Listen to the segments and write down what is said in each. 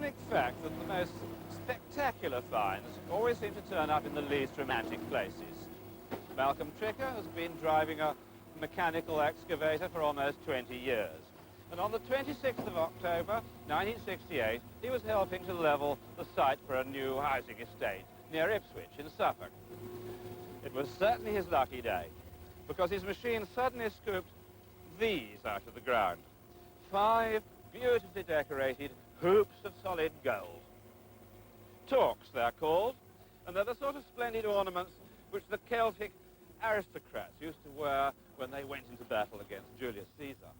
ironic fact that the most spectacular finds always seem to turn up in the least romantic places. Malcolm Tricker has been driving a mechanical excavator for almost 20 years. And on the 26th of October, 1968, he was helping to level the site for a new housing estate near Ipswich in Suffolk. It was certainly his lucky day, because his machine suddenly scooped these out of the ground. 5 beautifully decorated hoops of solid gold. Torques, they're called, and they're the sort of splendid ornaments which the Celtic aristocrats used to wear when they went into battle against Julius Caesar.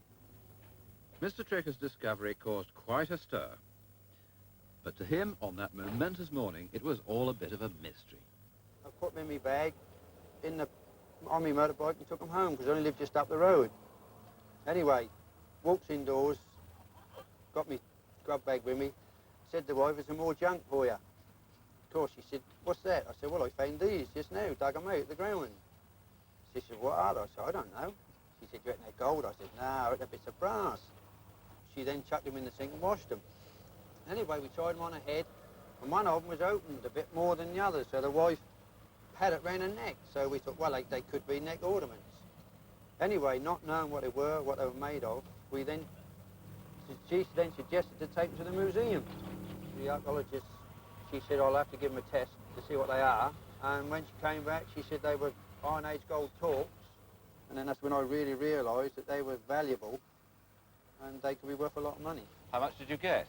Mr. Tricker's discovery caused quite a stir. But to him, on that momentous morning, it was all a bit of a mystery. I put them in my bag on my motorbike and took them home because I only lived just up the road. Anyway, walked indoors, got my grub bag with me, said to the wife, "There's some more junk for you." Of course, she said, "What's that?" I said, "Well, I found these just now, dug them out of the ground." She said, "What are they?" I said, "I don't know." She said, "You reckon they're gold?" I said, "No, they're bits of brass." She then chucked them in the sink and washed them. Anyway, we tried them on her head, and one of them was opened a bit more than the other, so the wife had it round her neck. So we thought, well, they could be neck ornaments. Anyway, not knowing what they were made of, she then suggested to take them to the museum. The archaeologist, she said, "I'll have to give them a test to see what they are." And when she came back, she said they were Iron Age gold Torques. And then that's when I really realised that they were valuable and they could be worth a lot of money. How much did you get?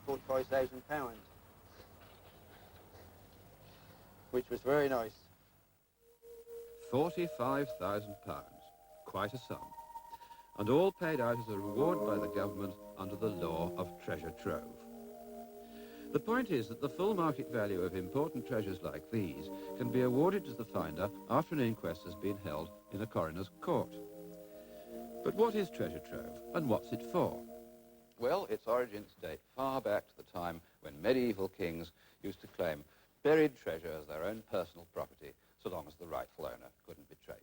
That's £45,000, which was very nice. £45,000, quite a sum, and all paid out as a reward by the government under the law of treasure trove. The point is that the full market value of important treasures like these can be awarded to the finder after an inquest has been held in a coroner's court. But what is treasure trove, and what's it for? Well, its origins date far back to the time when medieval kings used to claim buried treasure as their own personal property, so long as the rightful owner couldn't be traced.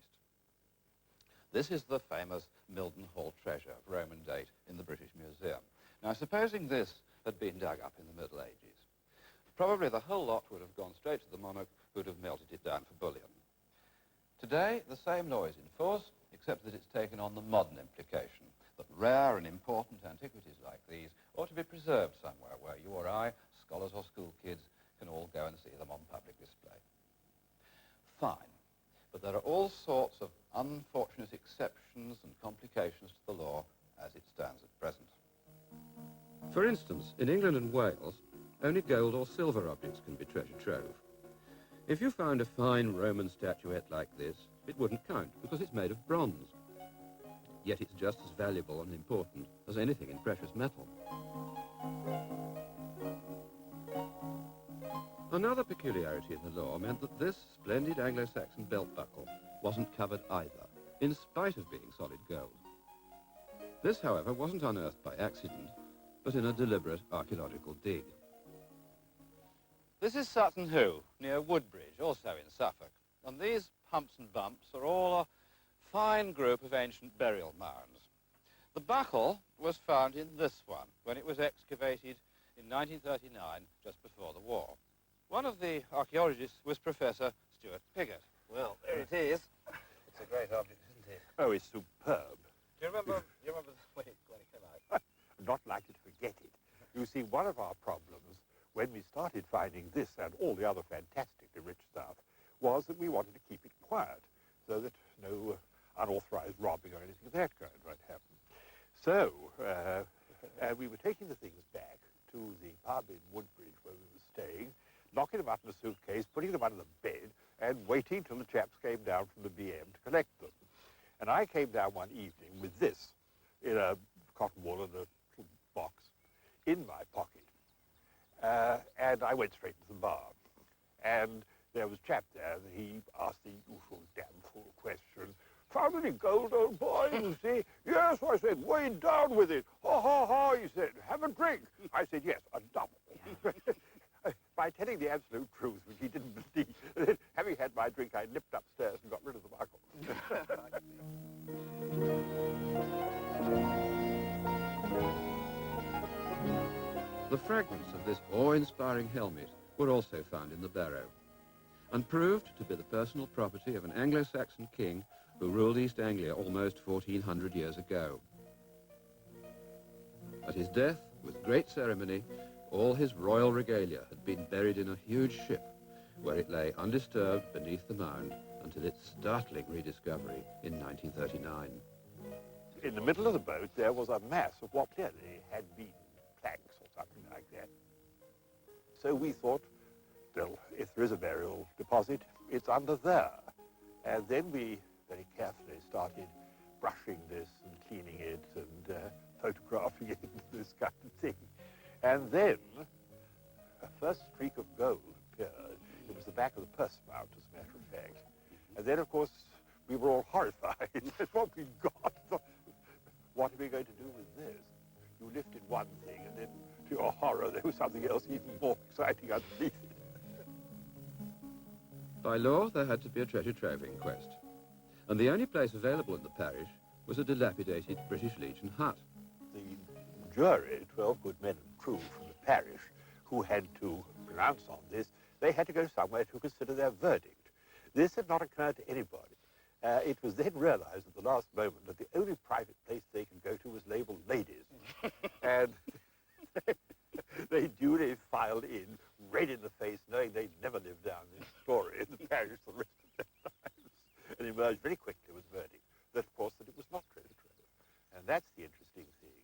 This is the famous Mildenhall treasure of Roman date in the British Museum. Now, supposing this had been dug up in the Middle Ages, probably the whole lot would have gone straight to the monarch, who'd have melted it down for bullion. Today, the same law is in force, except that it's taken on the modern implication that rare and important antiquities like these ought to be preserved somewhere where you or I, scholars or school kids, can all go and see them on public display. Fine, but there are all sorts of unfortunate exceptions and complications to the law as it stands at present. For instance, in England and Wales, only gold or silver objects can be treasure trove. If you found a fine Roman statuette like this, it wouldn't count because it's made of bronze. Yet it's just as valuable and important as anything in precious metal. Another peculiarity in the law meant that this splendid Anglo-Saxon belt buckle wasn't covered either, in spite of being solid gold. This, however, wasn't unearthed by accident, but in a deliberate archaeological dig. This is Sutton Hoo, near Woodbridge, also in Suffolk. And these humps and bumps are all a fine group of ancient burial mounds. The buckle was found in this one when it was excavated in 1939, just before the war. One of the archaeologists was Professor Stuart Piggott. Well, there it is. It's a great object, isn't it? Oh, it's superb. Do you remember when it came out? I'm not likely to forget it. You see, one of our problems when we started finding this and all the other fantastically rich stuff was that we wanted to keep it quiet so that no unauthorized robbing or anything of that kind might happen. So we were taking the things back to the pub in Woodbridge where we were staying, locking them up in a suitcase, putting them under the bed, and waiting till the chaps came down from the BM to collect them. And I came down one evening with this in a cotton wool and a little box in my pocket. And I went straight to the bar. And there was a chap there, and he asked the usual damn fool question. "Found any gold, old boy?" You see? "Yes," I said, "way down with it." "Ha, ha, ha," he said, "have a drink." I said, "Yes, a double." By telling the absolute truth, which he didn't believe, having had my drink, I nipped upstairs and got rid of the buckle. The fragments of this awe-inspiring helmet were also found in the barrow and proved to be the personal property of an Anglo-Saxon king who ruled East Anglia almost 1400 years ago. At his death, with great ceremony, all his royal regalia had been buried in a huge ship, where it lay undisturbed beneath the mound until its startling rediscovery in 1939. In the middle of the boat, there was a mass of what clearly had been planks or something like that. So we thought, well, if there is a burial deposit, it's under there. And then we very carefully started brushing this and cleaning it and photographing it, this kind of thing. And then a first streak of gold appeared. It was the back of the purse mount, as a matter of fact. And then, of course, we were all horrified at what we'd got. What are we going to do with this? You lifted one thing, and then, to your horror, there was something else even more exciting underneath it. By law, there had to be a treasure trove inquest, and the only place available in the parish was a dilapidated British Legion hut. The jury, 12 good men and crew from the parish, who had to pronounce on this, they had to go somewhere to consider their verdict. This had not occurred to anybody. It was then realized at the last moment that the only private place they could go to was labeled ladies. And they duly filed in, red in the face, knowing they'd never live down this story in the parish for the rest of their lives, and emerged very quickly with a verdict that, of course, that it was not treasure trove. And that's the interesting thing.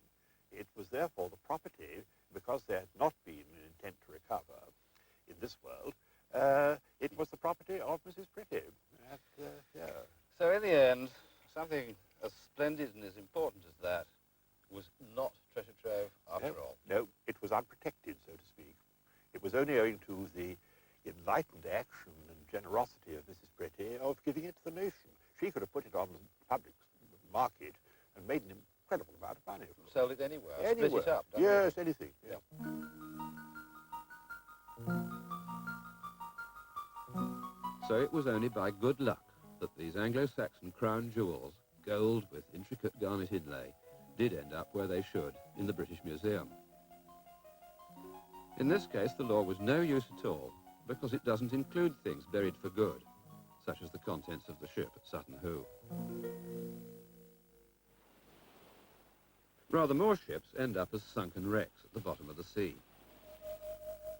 It was therefore the property, because there had not been an intent to recover in this world, it was the property of Mrs. Pretty. Yeah. So in the end, something as splendid and as important as that was not treasure trove after all. No, it was unprotected, so to speak. It was only owing to the enlightened action and generosity of Mrs. Pretty of giving it to the nation. She could have put it on the public market and made an incredible amount of money. Sold it anywhere. Anywhere. Split it up. Yes, anything. Yeah. So it was only by good luck that these Anglo-Saxon crown jewels, gold with intricate garnet inlay, did end up where they should, in the British Museum. In this case, the law was no use at all, because it doesn't include things buried for good, such as the contents of the ship at Sutton Hoo. Rather, more ships end up as sunken wrecks at the bottom of the sea.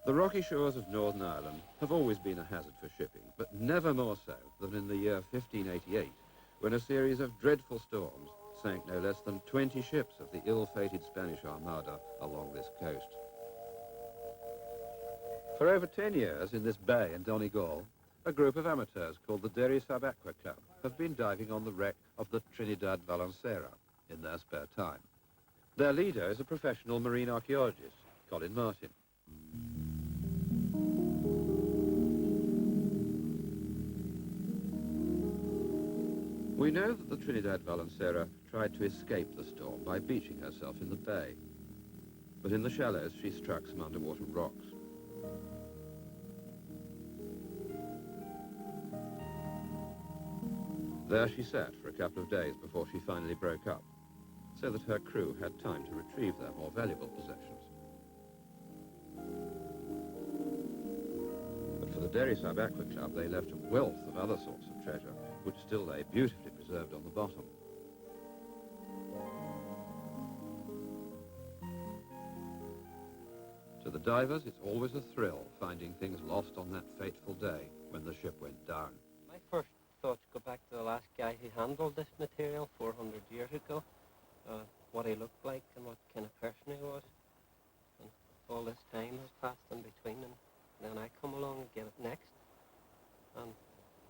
The rocky shores of Northern Ireland have always been a hazard for shipping, but never more so than in the year 1588, when a series of dreadful storms sank no less than 20 ships of the ill-fated Spanish Armada along this coast. For over 10 years in this bay in Donegal, a group of amateurs called the Derry Sub-Aqua Club have been diving on the wreck of the Trinidad Valenciera in their spare time. Their leader is a professional marine archaeologist, Colin Martin. We know that the Trinidad Valenciera tried to escape the storm by beaching herself in the bay, but in the shallows she struck some underwater rocks. There she sat for a couple of days before she finally broke up, so that her crew had time to retrieve their more valuable possessions. But for the Derry Sub-Aqua Club, they left a wealth of other sorts of treasure, which still lay beautifully preserved on the bottom. To the divers, it's always a thrill finding things lost on that fateful day when the ship went down. My first thoughts go back to the last guy who handled this material 400 years ago, what he looked like and what kind of person he was. And all this time has passed in between, and then I come along and get it next. And,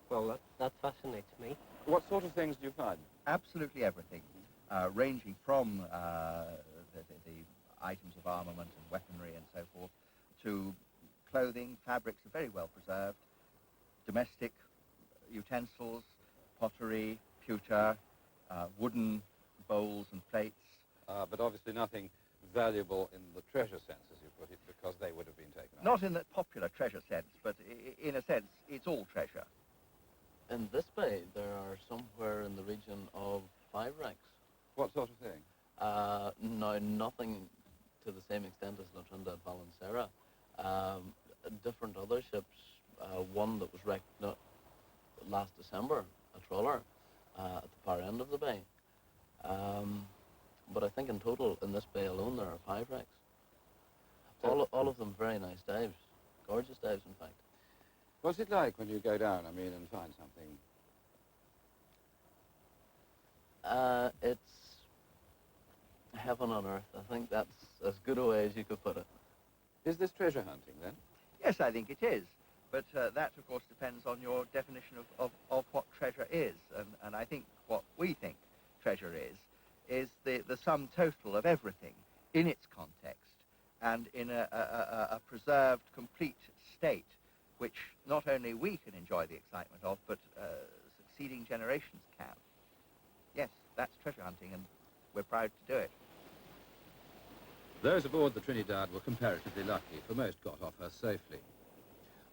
well, that fascinates me. What sort of things do you find? Absolutely everything, ranging from the items of armament and weaponry and so forth, to clothing, fabrics are very well preserved, domestic utensils, pottery, pewter, wooden bowls and plates. But obviously nothing valuable in the treasure sense, as you put it, because they would have been taken out. Not in the popular treasure sense, but in a sense, it's all treasure. In this bay, there are somewhere in the region of 5 wrecks. What sort of thing? No, nothing to the same extent as La Trinidad Valenciera. Different other ships, one that was wrecked last December, a trawler, at the far end of the bay. But I think in total, in this bay alone, there are 5 wrecks. All of them very nice dives, gorgeous dives, in fact. What's it like when you go down, I mean, and find something? It's heaven on earth. I think that's as good a way as you could put it. Is this treasure hunting, then? Yes, I think it is. But that, of course, depends on your definition of what treasure is. And I think what we think treasure is the sum total of everything in its context and in a preserved, complete state, which not only we can enjoy the excitement of, but succeeding generations can. Yes, that's treasure hunting, and we're proud to do it. Those aboard the Trinidad were comparatively lucky, for most got off her safely.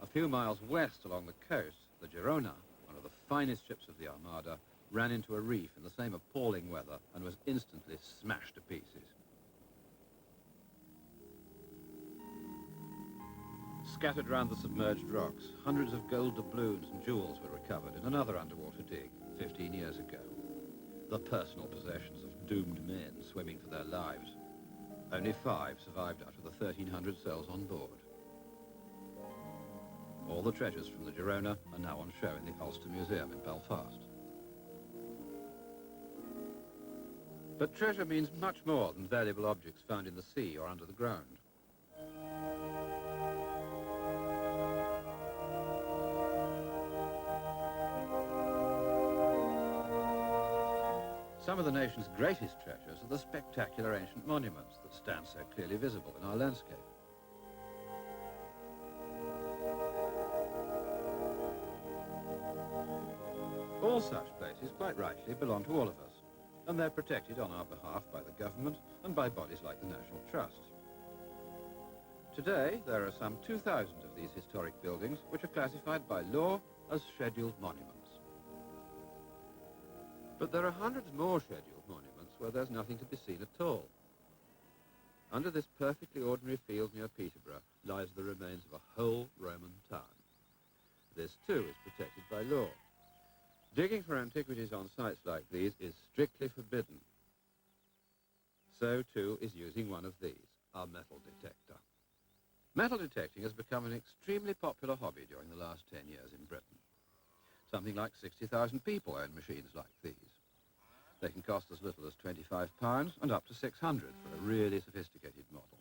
A few miles west along the coast, the Girona, one of the finest ships of the Armada, ran into a reef in the same appalling weather and was instantly smashed to pieces. Scattered round the submerged rocks, hundreds of gold doubloons and jewels were recovered in another underwater dig 15 years ago. The personal possessions of doomed men swimming for their lives. Only 5 survived out of the 1,300 souls on board. All the treasures from the Girona are now on show in the Ulster Museum in Belfast. But treasure means much more than valuable objects found in the sea or under the ground. Some of the nation's greatest treasures are the spectacular ancient monuments that stand so clearly visible in our landscape. All such places, quite rightly, belong to all of us, and they're protected on our behalf by the government and by bodies like the National Trust. Today, there are some 2,000 of these historic buildings which are classified by law as scheduled monuments. But there are hundreds more scheduled monuments where there's nothing to be seen at all. Under this perfectly ordinary field near Peterborough lies the remains of a whole Roman town. This, too, is protected by law. Digging for antiquities on sites like these is strictly forbidden. So, too, is using one of these, our metal detector. Metal detecting has become an extremely popular hobby during the last 10 years in Britain. Something like 60,000 people own machines like these. They can cost as little as £25 and up to £600 for a really sophisticated model.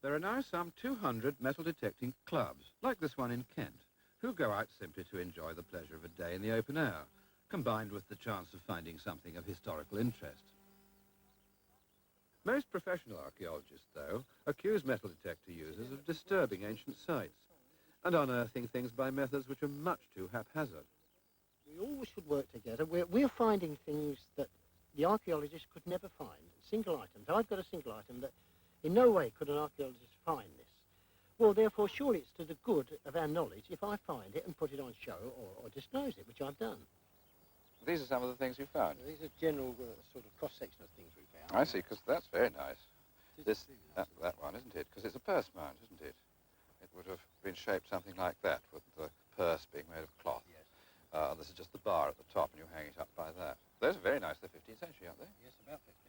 There are now some 200 metal detecting clubs, like this one in Kent, who go out simply to enjoy the pleasure of a day in the open air, combined with the chance of finding something of historical interest. Most professional archaeologists, though, accuse metal detector users of disturbing ancient sites and unearthing things by methods which are much too haphazard. We all should work together. We're finding things that the archaeologist could never find, single items. I've got a single item that in no way could an archaeologist find this. Well, therefore, surely it's to the good of our knowledge if I find it and put it on show or disclose it, which I've done. These are some of the things you found. These are general sort of cross-section of things we found. I see, because that's very nice. That one, isn't it? Because it's a purse mount, isn't it? It would have been shaped something like that, with the purse being made of cloth. Yes. This is just the bar at the top, and you hang it up by that. Those are very nice. They're 15th century, aren't they? Yes, about 15.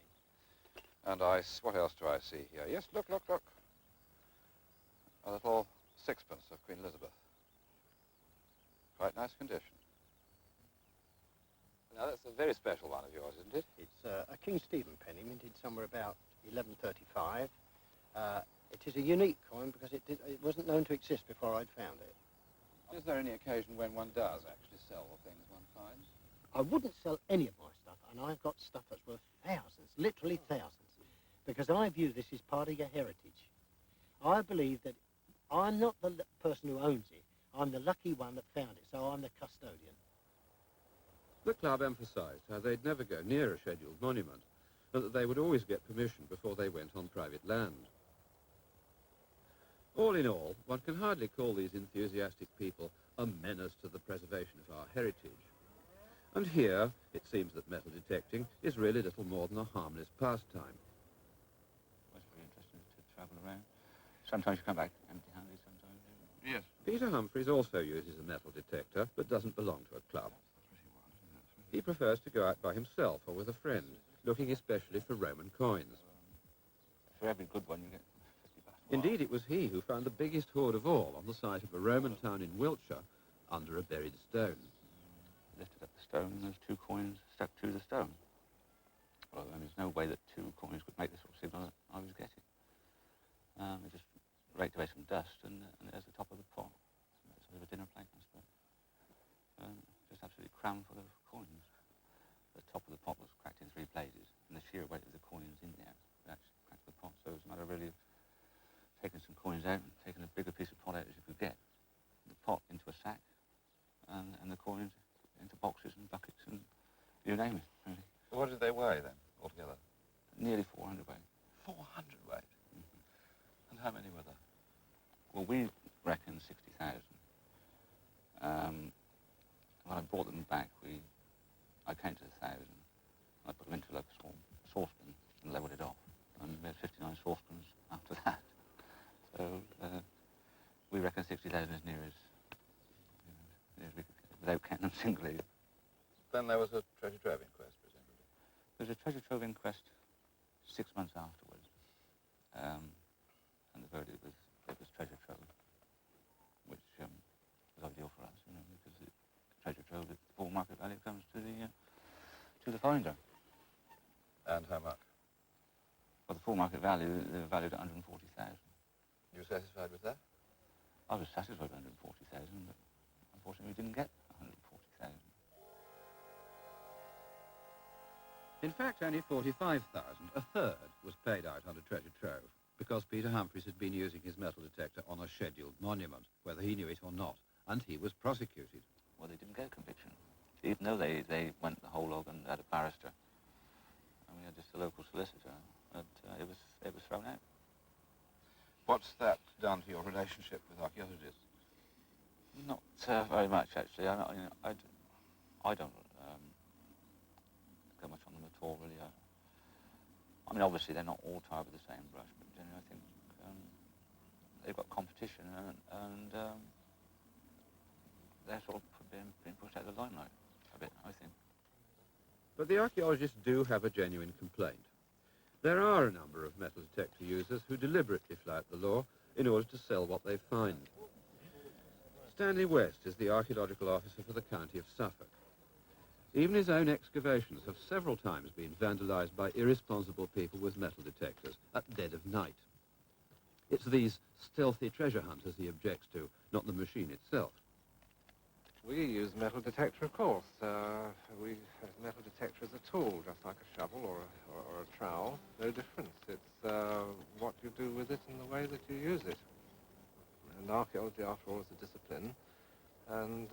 And what else do I see here? Yes, look. A little sixpence of Queen Elizabeth. Quite nice condition. Now, that's a very special one of yours, isn't it? It's a King Stephen penny, minted somewhere about 1135. It is a unique coin because it wasn't known to exist before I'd found it. Is there any occasion when one does actually sell the things one finds? I wouldn't sell any of my stuff, and I've got stuff that's worth thousands, literally thousands, because I view this as part of your heritage. I believe that I'm not the person who owns it. I'm the lucky one that found it, so I'm the custodian. The club emphasised how they'd never go near a scheduled monument, and that they would always get permission before they went on private land. All in all, one can hardly call these enthusiastic people a menace to the preservation of our heritage. And here, it seems that metal detecting is really little more than a harmless pastime. sometimes you come back empty-handed, sometimes. Yes. Peter Humphreys also uses a metal detector, but doesn't belong to a club. He prefers to go out by himself or with a friend, looking especially for Roman coins. For every good one, you get 50 bucks. Indeed, it was he who found the biggest hoard of all on the site of a Roman town in Wiltshire under a buried stone. Lifted up the stone, and there's 2 coins stuck to the stone. Well, and there's no way that 2 coins could make the sort of signal that I was getting. It just raked away some dust, and there's the top of the pot. Sort of a dinner plate, I suppose. Just absolutely crammed full of coins. The top of the pot was cracked in 3 places, and the sheer weight of the coins in there actually cracked the pot. So it was a matter of really taking some coins out and taking a bigger piece of pot out as you could get. The pot into a sack, and the coins into boxes and buckets and you name it, really. What did they weigh then, altogether? Nearly 400 weight. 400 weight? And how many were there? Well, we reckon 60,000. When I brought them back, I counted 1,000. I put them into like a small saucepan and leveled it off. And we had 59 saucepans after that. So we reckon 60,000 as near as we could get, without counting them singly. Then there was a treasure trove inquest, presumably. There was a treasure trove inquest 6 months afterwards. And the verdict was it was treasure trove, which was ideal for us, because the treasure trove at full market value comes to the finder. And how much? Well, the full market value, they were valued at 140,000. You were satisfied with that? I was satisfied with 140,000, but unfortunately we didn't get 140,000. In fact, only 45,000, a third, was paid out under treasure trove, because Peter Humphreys had been using his metal detector on a scheduled monument, whether he knew it or not, and he was prosecuted. Well, they didn't get a conviction, even though they went the whole hog and had a barrister. And we had just a local solicitor, but it was thrown out. What's that done to your relationship with archaeologists? Not very much, actually. I don't go much on them at all, really. I mean, obviously they're not all tied with the same brush, but generally I think they've got competition and they're sort of being pushed out of the limelight a bit, I think. But the archaeologists do have a genuine complaint. There are a number of metal detector users who deliberately flout the law in order to sell what they find. Stanley West is the archaeological officer for the county of Suffolk. Even his own excavations have several times been vandalized by irresponsible people with metal detectors at dead of night. It's these stealthy treasure hunters he objects to, not the machine itself. We use metal detector, of course. We have metal detector as a tool, just like a shovel or a trowel. No difference. It's what you do with it and the way that you use it. And archaeology, after all, is a discipline. And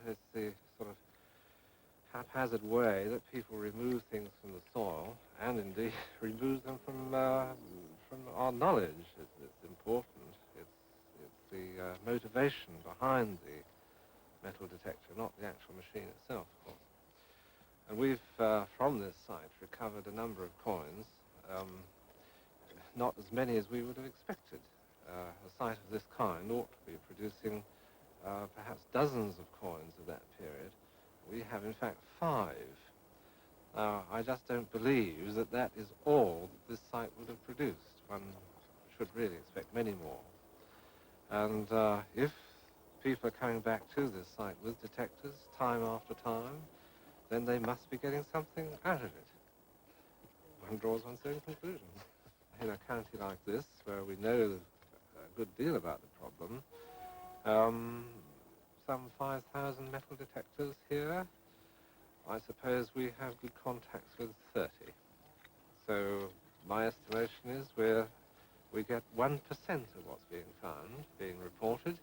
it's the sort of haphazard way that people remove things from the soil, and indeed remove them from our knowledge. It's important. It's the motivation behind the metal detector, not the actual machine itself, of course. And we've, from this site, recovered a number of coins, not as many as we would have expected. A site of this kind ought to be producing perhaps dozens of coins of that period. We have, in fact, 5. Now, I just don't believe that that is all that this site would have produced. One should really expect many more. And if people are coming back to this site with detectors time after time, then they must be getting something out of it. One draws one's own conclusions. In a county like this, where we know a good deal about the problem, some 5,000 metal detectors here. I suppose we have good contacts with 30. So my estimation is we get 1% of what's being found, being reported.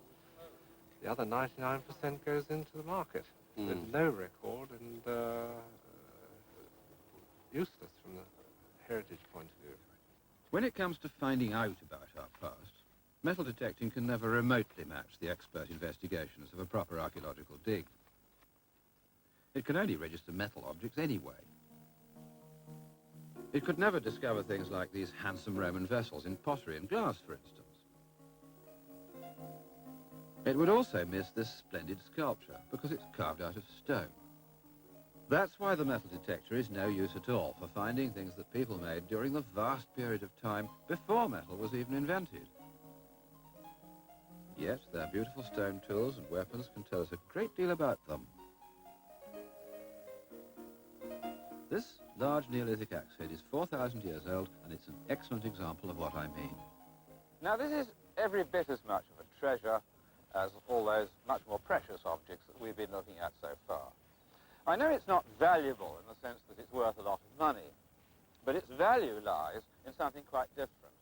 The other 99% goes into the market with no record and useless from the heritage point of view. When it comes to finding out about our past, metal detecting can never remotely match the expert investigations of a proper archaeological dig. It can only register metal objects anyway. It could never discover things like these handsome Roman vessels in pottery and glass, for instance. It would also miss this splendid sculpture because it's carved out of stone. That's why the metal detector is no use at all for finding things that people made during the vast period of time before metal was even invented. Yet their beautiful stone tools and weapons can tell us a great deal about them. This large Neolithic axe head is 4,000 years old, and it's an excellent example of what I mean. Now, this is every bit as much of a treasure as all those much more precious objects that we've been looking at so far. I know it's not valuable in the sense that it's worth a lot of money, but its value lies in something quite different,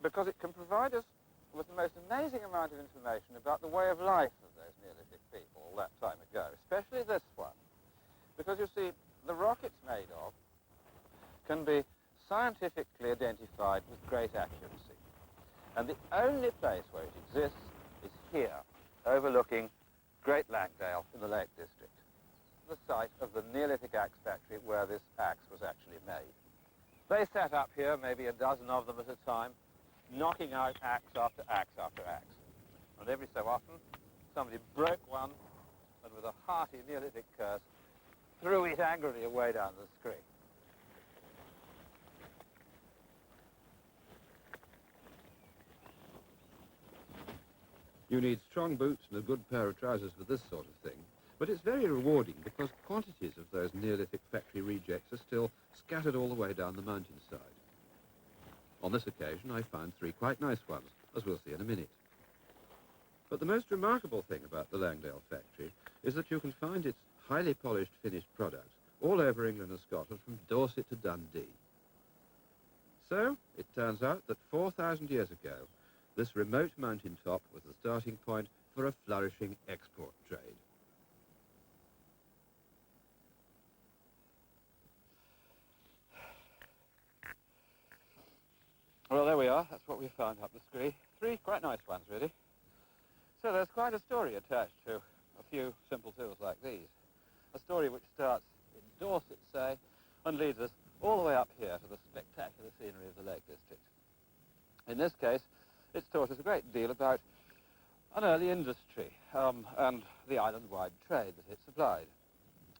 because it can provide us with the most amazing amount of information about the way of life of those Neolithic people all that time ago, especially this one. Because, you see, the rock it's made of can be scientifically identified with great accuracy. And the only place where it exists is here, overlooking Great Langdale in the Lake District, the site of the Neolithic axe factory where this axe was actually made. They sat up here, maybe a dozen of them at a time, knocking out axe after axe after axe. And every so often, somebody broke one, and with a hearty Neolithic curse, threw it angrily away down the scree. You need strong boots and a good pair of trousers for this sort of thing, but it's very rewarding because quantities of those Neolithic factory rejects are still scattered all the way down the mountainside. On this occasion, I found 3 quite nice ones, as we'll see in a minute. But the most remarkable thing about the Langdale factory is that you can find its highly polished finished product all over England and Scotland, from Dorset to Dundee. So, it turns out that 4,000 years ago, this remote mountain top was the starting point for a flourishing export trade. Well, there we are. That's what we found up the scree. 3 quite nice ones, really. So there's quite a story attached to a few simple tools like these. A story which starts in Dorset, say, and leads us all the way up here to the spectacular scenery of the Lake District. In this case, it's taught us a great deal about an early industry and the island-wide trade that it supplied.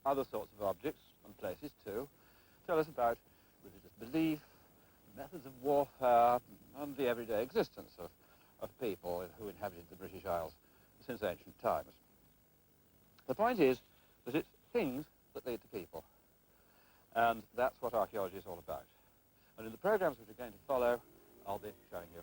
Other sorts of objects, and places too, tell us about religious belief, methods of warfare, and the everyday existence of people who inhabited the British Isles since ancient times. The point is that it's things that lead to people, and that's what archaeology is all about. And in the programs which are going to follow, I'll be showing you